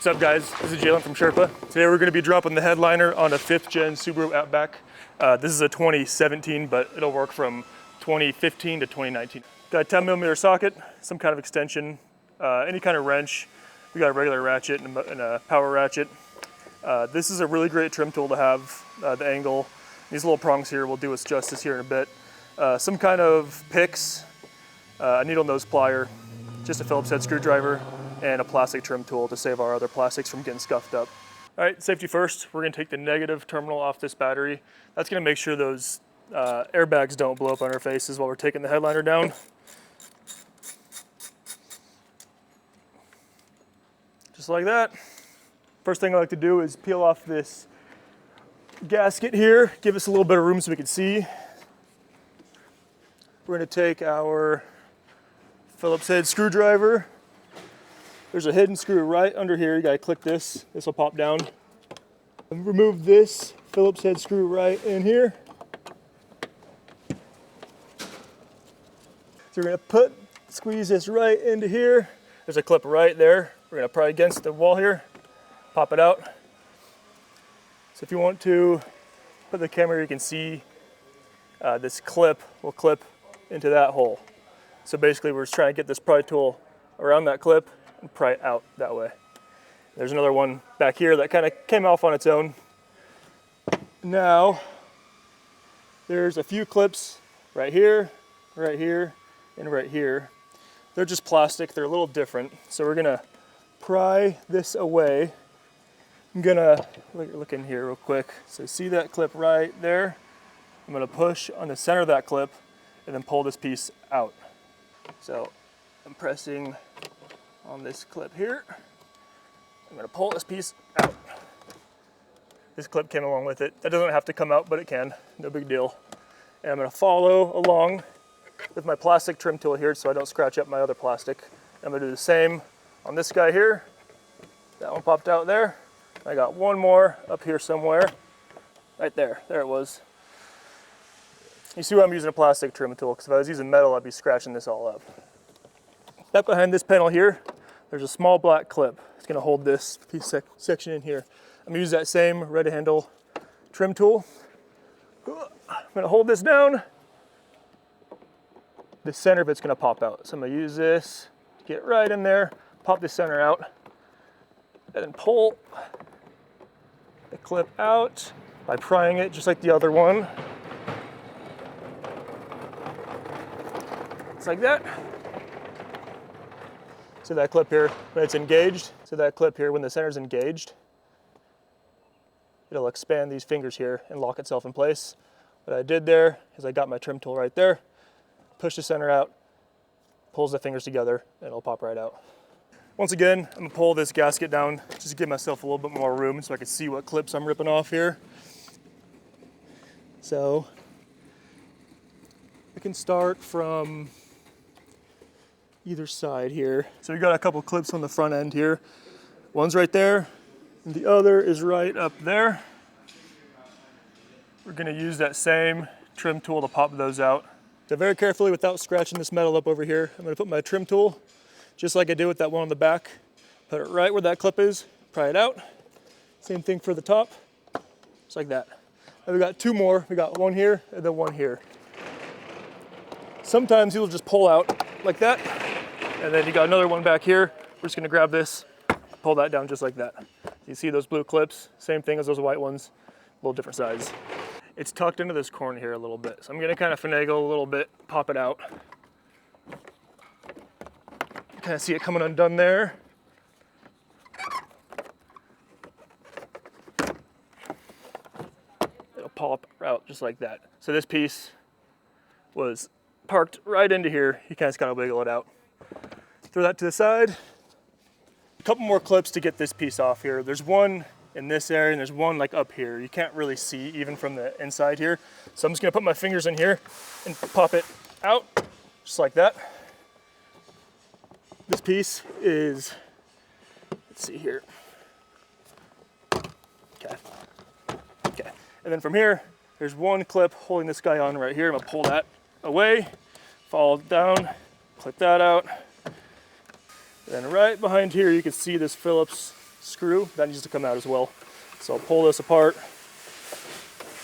What's up guys, this is Jalen from Sherpa. Today we're going to be dropping the headliner on a 5th gen Subaru Outback. This is a 2017, but it'll work from 2015 to 2019. Got a 10mm socket, some kind of extension, any kind of wrench. We got a regular ratchet and a power ratchet. This is a really great trim tool to have. The angle, these little prongs here will do us justice here in a bit. Some kind of picks, a needle nose plier, just a Phillips head screwdriver, and a plastic trim tool to save our other plastics from getting scuffed up. All right, safety first. We're gonna take the negative terminal off this battery. That's gonna make sure those airbags don't blow up on our faces while we're taking the headliner down. Just like that. First thing I like to do is peel off this gasket here, give us a little bit of room so we can see. We're gonna take our Phillips head screwdriver. There's a hidden screw right under here. You gotta click this. This will pop down. And remove this Phillips head screw right in here. So we're gonna squeeze this right into here. There's a clip right there. We're gonna pry against the wall here, pop it out. So if you want to put the camera, you can see this clip will clip into that hole. So basically we're just trying to get this pry tool around that clip and pry it out that way. There's another one back here that kind of came off on its own. Now, there's a few clips right here, and right here. They're just plastic, they're a little different. So we're gonna pry this away. I'm gonna look in here real quick. So see that clip right there? I'm gonna push on the center of that clip and then pull this piece out. So I'm pressing on this clip here. I'm gonna pull this piece out. This clip came along with it. That doesn't have to come out, but it can, no big deal. And I'm gonna follow along with my plastic trim tool here so I don't scratch up my other plastic. I'm gonna do the same on this guy here. That one popped out there. I got one more up here somewhere. Right there, there it was. You see why I'm using a plastic trim tool, because if I was using metal, I'd be scratching this all up. Back behind this panel here, there's a small black clip. It's gonna hold this piece section in here. I'm gonna use that same red handle trim tool. I'm gonna hold this down. The center of it's gonna pop out. So I'm gonna use this to get right in there, pop the center out, and then pull the clip out by prying it just like the other one. Just like that. So that clip here, when it's engaged, so that clip here, when the center's engaged, it'll expand these fingers here and lock itself in place. What I did there is I got my trim tool right there, push the center out, pulls the fingers together, and it'll pop right out. Once again, I'm gonna pull this gasket down just to give myself a little bit more room so I can see what clips I'm ripping off here. So I can start from either side here. So we got a couple clips on the front end here. One's right there, and the other is right up there. We're gonna use that same trim tool to pop those out. So very carefully, without scratching this metal up over here, I'm gonna put my trim tool, just like I did with that one on the back, put it right where that clip is, pry it out. Same thing for the top, just like that. And we got two more. We got one here and then one here. Sometimes you'll just pull out like that, and then you got another one back here. We're just gonna grab this, pull that down just like that. You see those blue clips? Same thing as those white ones, a little different size. It's tucked into this corner here a little bit, so I'm gonna kind of finagle a little bit, pop it out. Kind of see it coming undone there. It'll pop out just like that. So this piece was parked right into here. You kind of just gotta wiggle it out. Throw that to the side. A couple more clips to get this piece off here. There's one in this area and there's one like up here. You can't really see even from the inside here. So I'm just gonna put my fingers in here and pop it out just like that. This piece is, let's see here. Okay. And then from here, there's one clip holding this guy on right here. I'm gonna pull that away, fall down, clip that out. Then right behind here, you can see this Phillips screw, that needs to come out as well. So I'll pull this apart,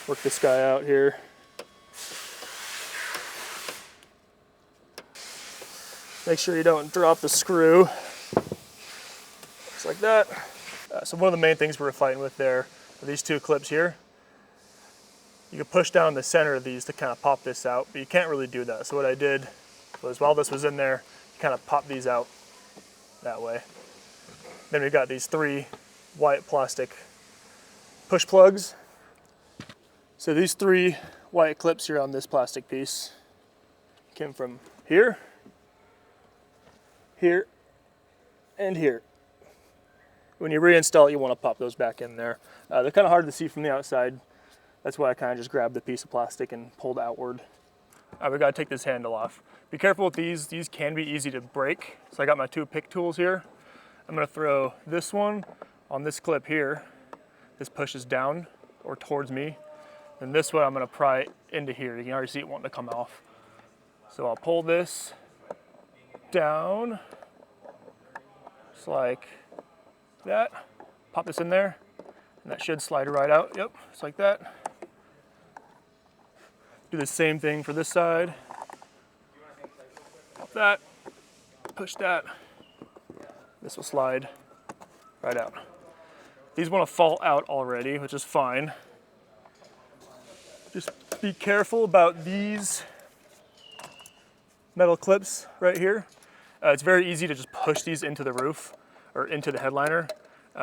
work this guy out here. Make sure you don't drop the screw. Just like that. So one of the main things we were fighting with there are these two clips here. You can push down the center of these to kind of pop this out, but you can't really do that. So what I did was, while this was in there, kind of pop these out that way. Then we've got these 3 white plastic push plugs. So these 3 white clips here on this plastic piece came from here, here, and here. When you reinstall it, you want to pop those back in there. They're kind of hard to see from the outside. That's why I kind of just grabbed the piece of plastic and pulled outward. We got to take this handle off. Be careful with these. These can be easy to break. So I got my 2 pick tools here. I'm going to throw this one on this clip here. This pushes down or towards me. And this one I'm going to pry into here. You can already see it wanting to come off. So I'll pull this down, just like that. Pop this in there, and that should slide right out. Yep, just like that. Do the same thing for this side. Pop that, push that. This will slide right out. These want to fall out already, which is fine. Just be careful about these metal clips right here. It's very easy to just push these into the roof or into the headliner,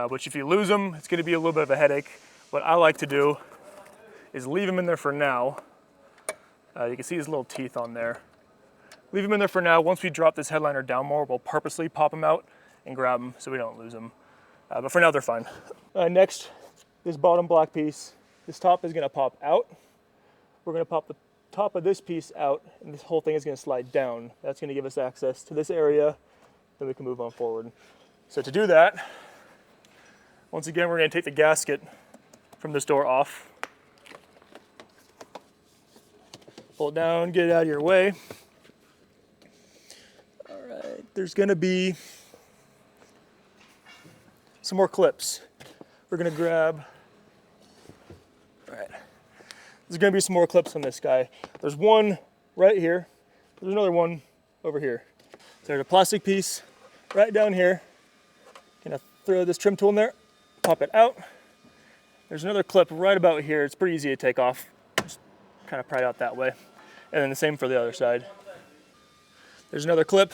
which if you lose them, it's going to be a little bit of a headache. What I like to do is leave them in there for now. You can see his little teeth on there. Leave them in there for now. Once we drop this headliner down more, we'll purposely pop them out and grab them so we don't lose them. But for now, they're fine. Next, this bottom black piece, this top is going to pop out. We're going to pop the top of this piece out, and this whole thing is going to slide down. That's going to give us access to this area, then we can move on forward. So to do that, once again, we're going to take the gasket from this door off. Pull it down, get it out of your way. All right, there's going to be some more clips. We're going to grab, all right. There's going to be some more clips on this guy. There's one right here. There's another one over here. So there's a plastic piece right down here. Gonna throw this trim tool in there, pop it out. There's another clip right about here. It's pretty easy to take off. Just kind of pry it out that way. And then the same for the other side. There's another clip,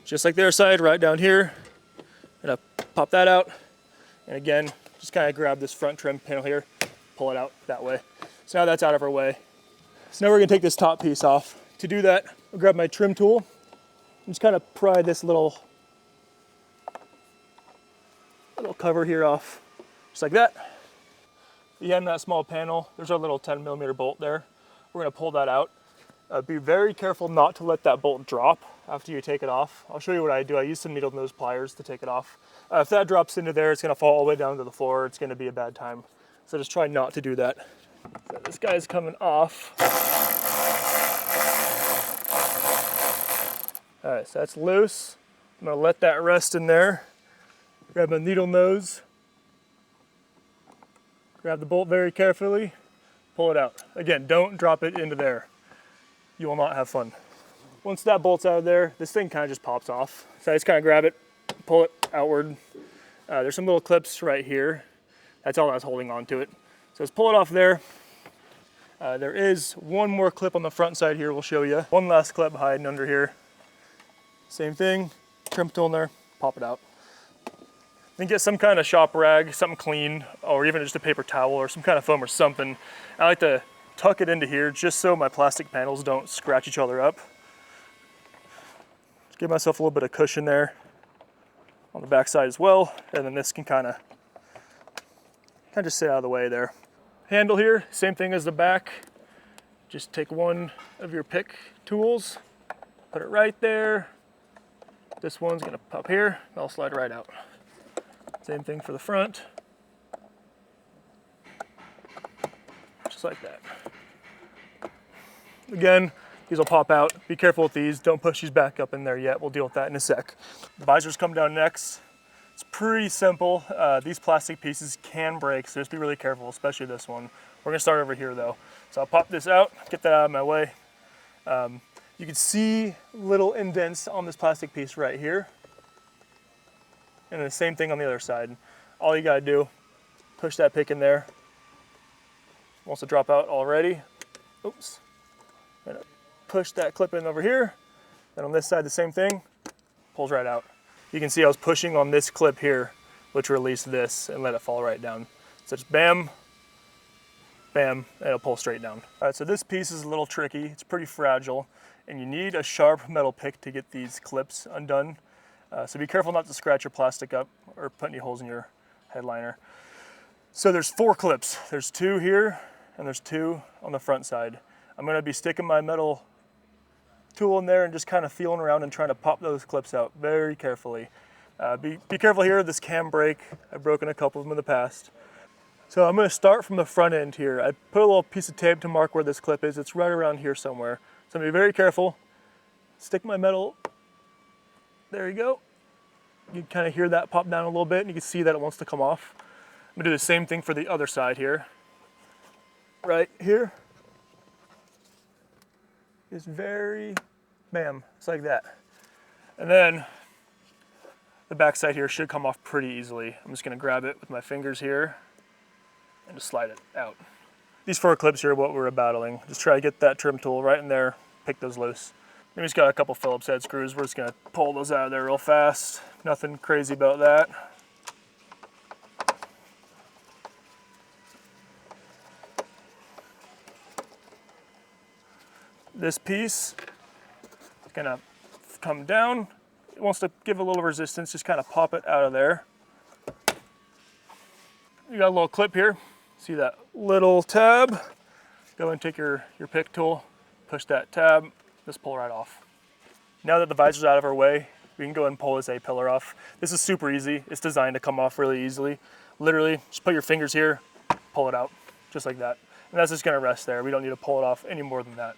just like the other side, right down here. Gonna pop that out. And again, just kind of grab this front trim panel here, pull it out that way. So now that's out of our way. So now we're gonna take this top piece off. To do that, I'll grab my trim tool and just kind of pry this little cover here off, just like that. Again, that small panel, there's our little 10mm bolt there. We're gonna pull that out. Be very careful not to let that bolt drop after you take it off. I'll show you what I do. I use some needle nose pliers to take it off. If that drops into there, it's gonna fall all the way down to the floor. It's gonna be a bad time. So just try not to do that. So this guy's coming off. All right, so that's loose. I'm gonna let that rest in there. Grab my needle nose. Grab the bolt very carefully, pull it out. Again, don't drop it into there. You will not have fun. Once that bolt's out of there, this thing kind of just pops off. So I just kind of grab it, pull it outward. There's some little clips right here. That's all that's holding on to it. So let's pull it off there. There is one more clip on the front side here we'll show you. One last clip hiding under here. Same thing, trim tool in there, pop it out. Then get some kind of shop rag, something clean, or even just a paper towel or some kind of foam or something. I like to tuck it into here just so my plastic panels don't scratch each other up. Just give myself a little bit of cushion there on the back side as well, and then this can kind of just sit out of the way there. Handle here, same thing as the back. Just take one of your pick tools, put it right there. This one's gonna pop here, that'll slide right out. Same thing for the front. Just like that. Again, these will pop out. Be careful with these. Don't push these back up in there yet. We'll deal with that in a sec. The visors come down next. Let's pretty simple. These plastic pieces can break, so just be really careful, especially this one. We're gonna start over here though. So I'll pop this out, get that out of my way. You can see little indents on this plastic piece right here. And the same thing on the other side. All you gotta do, push that pick in there. Wants to drop out already. Oops. Gonna push that clip in over here. Then on this side, the same thing, pulls right out. You can see I was pushing on this clip here, which released this and let it fall right down. So just bam, bam, and it'll pull straight down. All right, so this piece is a little tricky. It's pretty fragile, and you need a sharp metal pick to get these clips undone. So be careful not to scratch your plastic up or put any holes in your headliner. So there's 4 clips. There's 2 here, and there's 2 on the front side. I'm gonna be sticking my metal tool in there and just kind of feeling around and trying to pop those clips out very carefully. Be careful here, this can break. I've broken a couple of them in the past. So I'm gonna start from the front end here. I put a little piece of tape to mark where this clip is. It's right around here somewhere. So I'm gonna be very careful. Stick my metal, there you go. You can kind of hear that pop down a little bit and you can see that it wants to come off. I'm gonna do the same thing for the other side here. Right here. Is very, bam, it's like that. And then the back side here should come off pretty easily. I'm just gonna grab it with my fingers here and just slide it out. These 4 clips here are what we're battling. Just try to get that trim tool right in there, pick those loose. We just got a couple Phillips head screws. We're just gonna pull those out of there real fast. Nothing crazy about that. This piece is gonna come down. It wants to give a little resistance, just kind of pop it out of there. You got a little clip here. See that little tab? Go and take your pick tool, push that tab, just pull right off. Now that the visor's out of our way, we can go and pull this A-pillar off. This is super easy. It's designed to come off really easily. Literally, just put your fingers here, pull it out, just like that. And that's just gonna rest there. We don't need to pull it off any more than that.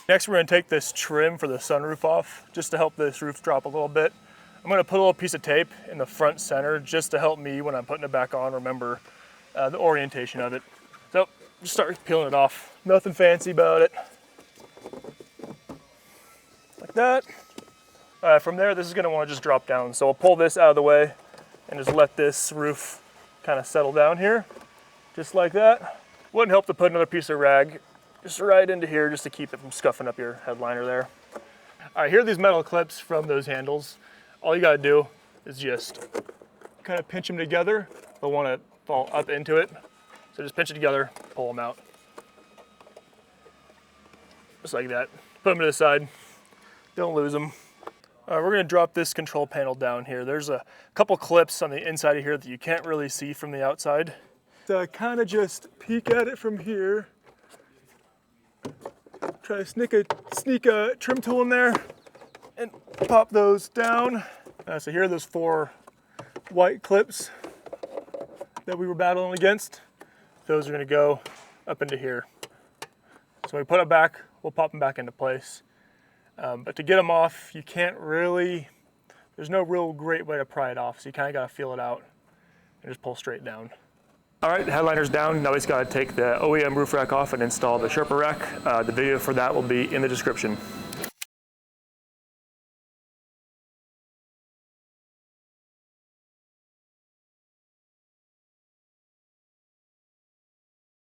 Next, we're gonna take this trim for the sunroof off, just to help this roof drop a little bit. I'm gonna put a little piece of tape in the front center, just to help me when I'm putting it back on, remember the orientation of it. So, just start peeling it off. Nothing fancy about it. Like that. From there, this is gonna wanna just drop down. So I'll pull this out of the way and just let this roof kind of settle down here, just like that. Wouldn't help to put another piece of rag just right into here just to keep it from scuffing up your headliner there. All right, here are these metal clips from those handles. All you gotta do is just kind of pinch them together. They'll wanna fall up into it. So just pinch it together, pull them out. Just like that. Put them to the side, don't lose them. We're gonna drop this control panel down here. There's a couple clips on the inside of here that you can't really see from the outside. So I kind of just peek at it from here. Try to sneak a trim tool in there and pop those down. So here are those 4 white clips that we were battling against. Those are gonna go up into here. So when we put it back, we'll pop them back into place. But to get them off, you can't really, there's no real great way to pry it off. So you kind of gotta feel it out and just pull straight down. All right, the headliner's down. Now we just gotta take the OEM roof rack off and install the Sherpa rack. The video for that will be in the description.